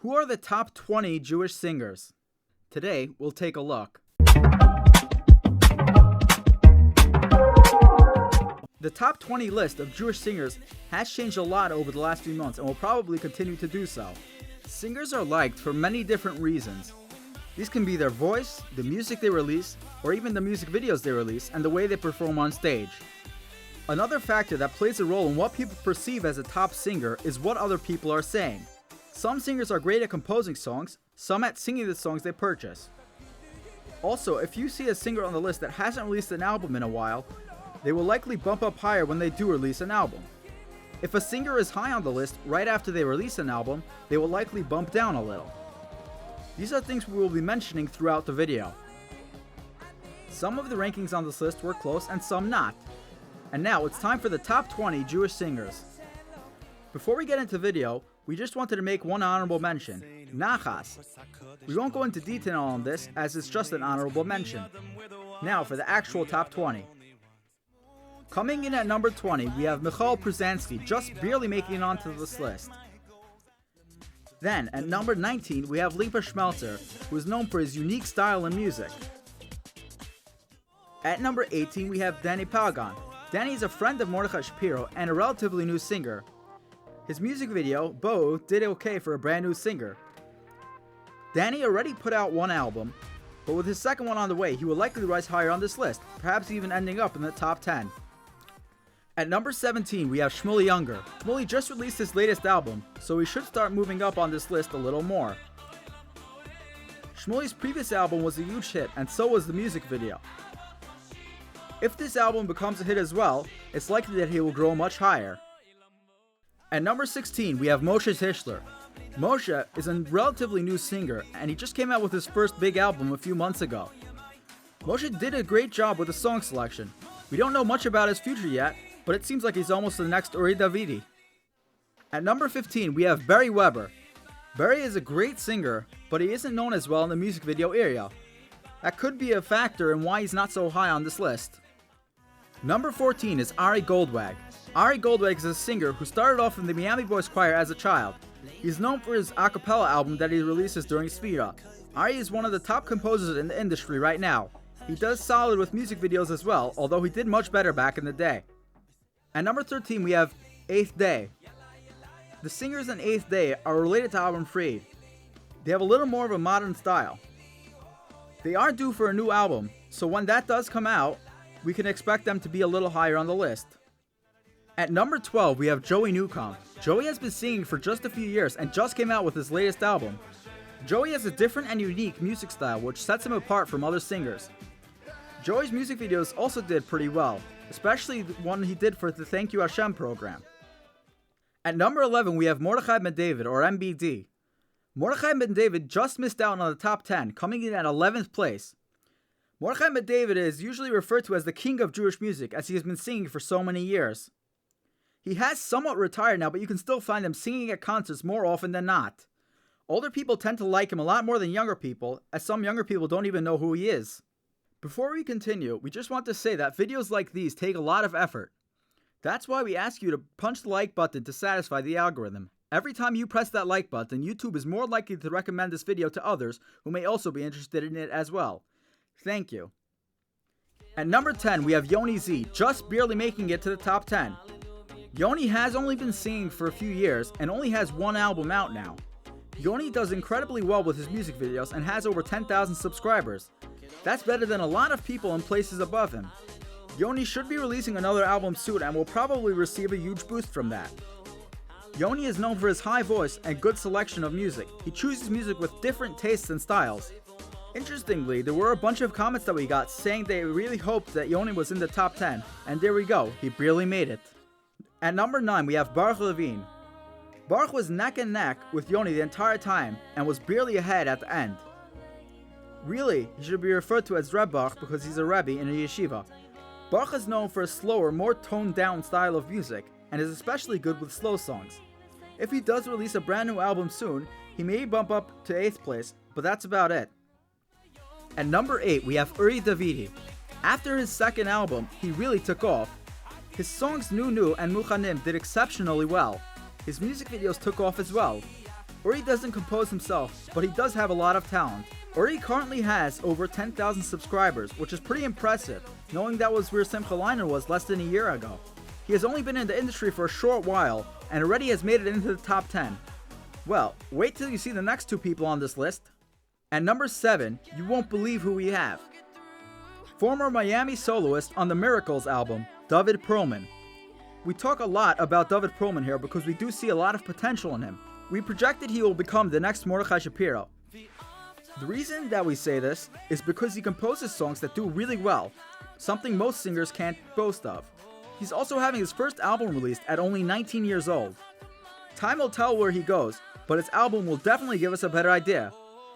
Who are the top 20 Jewish singers? Today, we'll take a look. The top 20 list of Jewish singers has changed a lot over the last few months and will probably continue to do so. Singers are liked for many different reasons. These can be their voice, the music they release, or even the music videos they release and the way they perform on stage. Another factor that plays a role in what people perceive as a top singer is what other people are saying. Some singers are great at composing songs, some at singing the songs they purchase. Also, if you see a singer on the list that hasn't released an album in a while, they will likely bump up higher when they do release an album. If a singer is high on the list right after they release an album, they will likely bump down a little. These are things we will be mentioning throughout the video. Some of the rankings on this list were close and some not. And now it's time for the top 20 Jewish singers. Before we get into the video, we just wanted to make one honorable mention, Nachas. We won't go into detail on this as it's just an honorable mention. Now for the actual top 20. Coming in at number 20, we have Michal Pruzanski, just barely making it onto this list. Then, at number 19, we have Limpa Schmelzer, who is known for his unique style in music. At number 18, we have Danny Pagan. Danny is a friend of Mordechai Shapiro and a relatively new singer. His music video, Bo, did okay for a brand new singer. Danny already put out one album, but with his second one on the way, he will likely rise higher on this list, perhaps even ending up in the top 10. At number 17, we have Shmuley Younger. Shmuley just released his latest album, so he should start moving up on this list a little more. Shmuley's previous album was a huge hit, and so was the music video. If this album becomes a hit as well, it's likely that he will grow much higher. At number 16, we have Moshe Tischler. Moshe is a relatively new singer, and he just came out with his first big album a few months ago. Moshe did a great job with the song selection. We don't know much about his future yet, but it seems like he's almost the next Davidi. At number 15, we have Barry Weber. Barry is a great singer, but he isn't known as well in the music video area. That could be a factor in why he's not so high on this list. Number 14 is Ari Goldwag. Ari Goldwag is a singer who started off in the Miami Boys Choir as a child. He's known for his a cappella album that he releases during Shvira. Ari is one of the top composers in the industry right now. He does solid with music videos as well, although he did much better back in the day. At number 13, we have Eighth Day. The singers in Eighth Day are related to Album Free. They have a little more of a modern style. They are due for a new album, so when that does come out, we can expect them to be a little higher on the list. At number 12, we have Joey Newcomb. Joey has been singing for just a few years and just came out with his latest album. Joey has a different and unique music style which sets him apart from other singers. Joey's music videos also did pretty well, especially the one he did for the Thank You Hashem program. At number 11, we have Mordechai Ben David, or MBD. Mordechai Ben David just missed out on the top 10, coming in at 11th place. Mordechai Ben David is usually referred to as the king of Jewish music, as he has been singing for so many years. He has somewhat retired now, but you can still find him singing at concerts more often than not. Older people tend to like him a lot more than younger people, as some younger people don't even know who he is. Before we continue, we just want to say that videos like these take a lot of effort. That's why we ask you to punch the like button to satisfy the algorithm. Every time you press that like button, YouTube is more likely to recommend this video to others who may also be interested in it as well. Thank you. At number 10, we have Yoni Z, just barely making it to the top 10. Yoni has only been singing for a few years and only has one album out now. Yoni does incredibly well with his music videos and has over 10,000 subscribers. That's better than a lot of people in places above him. Yoni should be releasing another album soon and will probably receive a huge boost from that. Yoni is known for his high voice and good selection of music. He chooses music with different tastes and styles. Interestingly, there were a bunch of comments that we got saying they really hoped that Yoni was in the top 10, and there we go, he barely made it. At number 9, we have Baruch Levine. Baruch was neck and neck with Yoni the entire time and was barely ahead at the end. Really, he should be referred to as Reb Baruch because he's a Rebbe in a yeshiva. Baruch is known for a slower, more toned down style of music and is especially good with slow songs. If he does release a brand new album soon, he may bump up to 8th place, but that's about it. At number 8, we have Uri Davidi. After his second album, he really took off. His songs Nu Nu and Muchanim did exceptionally well. His music videos took off as well. Uri doesn't compose himself, but he does have a lot of talent. Uri currently has over 10,000 subscribers, which is pretty impressive, knowing that was where Simcha Leiner was less than a year ago. He has only been in the industry for a short while, and already has made it into the top 10. Well, wait till you see the next two people on this list. At number 7, you won't believe who we have. Former Miami soloist on the Miracles album, David Perlman. We talk a lot about David Perlman here because we do see a lot of potential in him. We projected he will become the next Mordechai Shapiro. The reason that we say this is because he composes songs that do really well, something most singers can't boast of. He's also having his first album released at only 19 years old. Time will tell where he goes, but his album will definitely give us a better idea.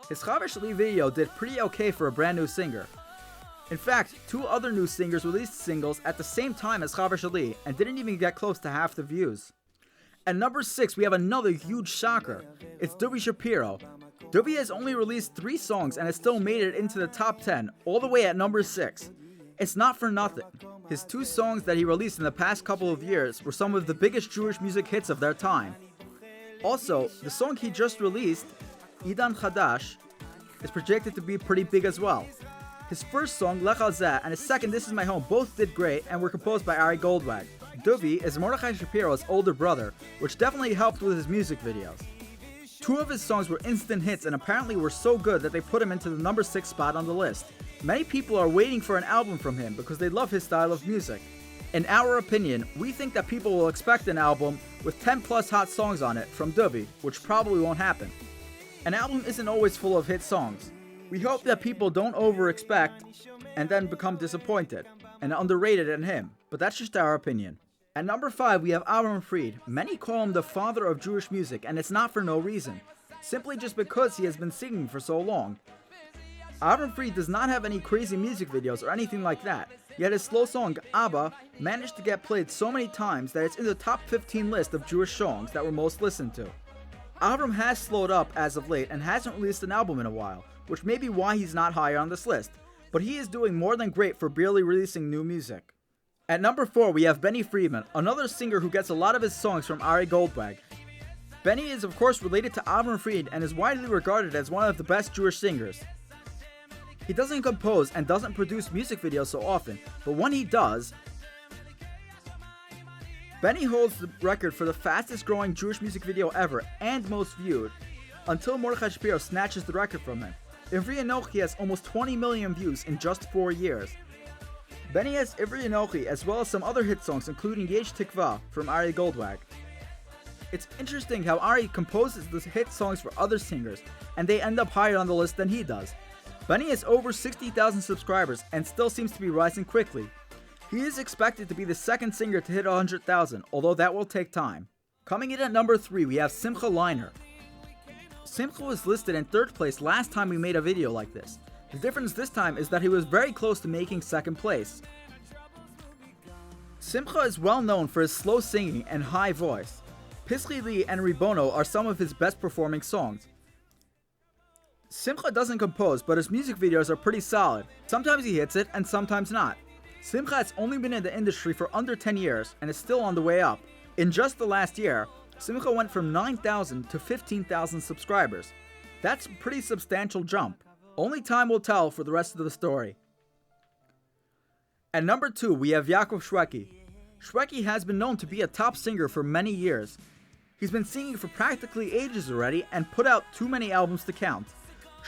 His chadash video did pretty okay for a brand new singer. In fact, 2 other new singers released singles at the same time as chadash and didn't even get close to half the views. At number 6, we have another huge shocker. It's Shapiro. Davidi has only released 3 songs and has still made it into the top 10, all the way at number 6. It's not for nothing. His 2 songs that he released in the past couple of years were some of the biggest Jewish music hits of their time. Also, the song he just released, Idan chadash, is projected to be pretty big as well. His first song, Lech Al Zeh, and his second, This Is My Home, both did great and were composed by Ari Goldwag. Davidi is Mordechai Shapiro's older brother, which definitely helped with his music videos. 2 of his songs were instant hits and apparently were so good that they put him into the number 6 spot on the list. Many people are waiting for an album from him because they love his style of music. In our opinion, we think that people will expect an album with 10 plus hot songs on it from Davidi, which probably won't happen. An album isn't always full of hit songs. We hope that people don't over-expect and then become disappointed and underrated in him, but that's just our opinion. At number 5, we have Avram Fried. Many call him the father of Jewish music, and it's not for no reason. Simply just because he has been singing for so long. Avram Fried does not have any crazy music videos or anything like that, yet his slow song, Abba, managed to get played so many times that it's in the top 15 list of Jewish songs that were most listened to. Avram has slowed up as of late and hasn't released an album in a while, which may be why he's not higher on this list, but he is doing more than great for barely releasing new music. At number 4, we have Benny Friedman, another singer who gets a lot of his songs from Ari Goldwag. Benny is of course related to Avram Fried and is widely regarded as one of the best Jewish singers. He doesn't compose and doesn't produce music videos so often, but when he does, Benny holds the record for the fastest growing Jewish music video ever and most viewed, until Mordechai Shapiro snatches the record from him. Ivri Anochi has almost 20 million views in just 4 years. Benny has Ivri Anochi as well as some other hit songs including Yesh Tikva from Ari Goldwag. It's interesting how Ari composes the hit songs for other singers and they end up higher on the list than he does. Benny has over 60,000 subscribers and still seems to be rising quickly. He is expected to be the second singer to hit 100,000, although that will take time. Coming in at number 3, we have Simcha Leiner. Simcha was listed in 3rd place last time we made a video like this. The difference this time is that he was very close to making 2nd place. Simcha is well known for his slow singing and high voice. Pischi Li and Ribono are some of his best performing songs. Simcha doesn't compose, but his music videos are pretty solid. Sometimes he hits it and sometimes not. Simcha has only been in the industry for under 10 years and is still on the way up. In just the last year, Simcha went from 9,000 to 15,000 subscribers. That's a pretty substantial jump. Only time will tell for the rest of the story. At number 2, we have Yaakov Shwekey. Shwekey has been known to be a top singer for many years. He's been singing for practically ages already and put out too many albums to count.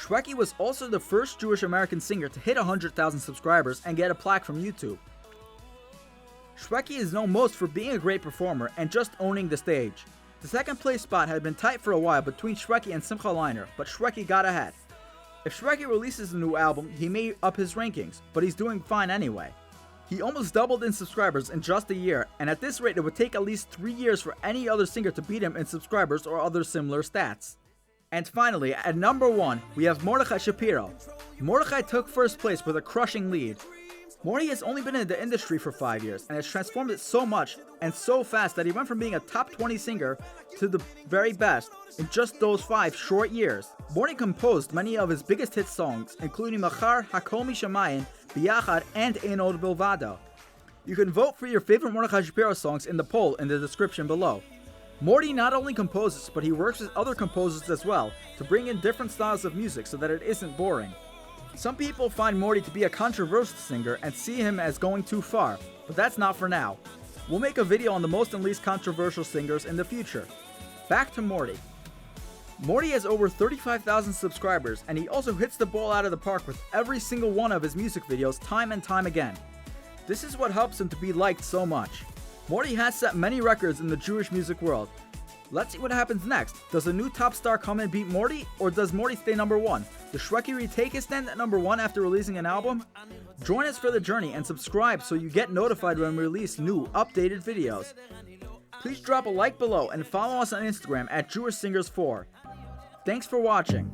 Shwekey was also the first Jewish American singer to hit 100,000 subscribers and get a plaque from YouTube. Shwekey is known most for being a great performer and just owning the stage. The 2nd place spot had been tight for a while between Shwekey and Simcha Leiner, but Shwekey got ahead. If Shwekey releases a new album, he may up his rankings, but he's doing fine anyway. He almost doubled in subscribers in just a year, and at this rate it would take at least 3 years for any other singer to beat him in subscribers or other similar stats. And finally, at number 1, we have Mordechai Shapiro. Mordechai took 1st place with a crushing lead. Morty has only been in the industry for 5 years and has transformed it so much and so fast that he went from being a top 20 singer to the very best in just those 5 short years. Morty composed many of his biggest hit songs, including Machar, Hakol Mishamayim, Biyachad, and Ein Od Bilvado. You can vote for your favorite Mordechai Shapiro songs in the poll in the description below. Morty not only composes, but he works with other composers as well to bring in different styles of music so that it isn't boring. Some people find Morty to be a controversial singer and see him as going too far, but that's not for now. We'll make a video on the most and least controversial singers in the future. Back to Morty. Morty has over 35,000 subscribers, and he also hits the ball out of the park with every single one of his music videos time and time again. This is what helps him to be liked so much. Morty has set many records in the Jewish music world. Let's see what happens next. Does a new top star come and beat Morty, or does Morty stay number one? Does Shwekey retake his stand at number one after releasing an album? Join us for the journey and subscribe so you get notified when we release new, updated videos. Please drop a like below and follow us on Instagram at JewishSingers4. Thanks for watching.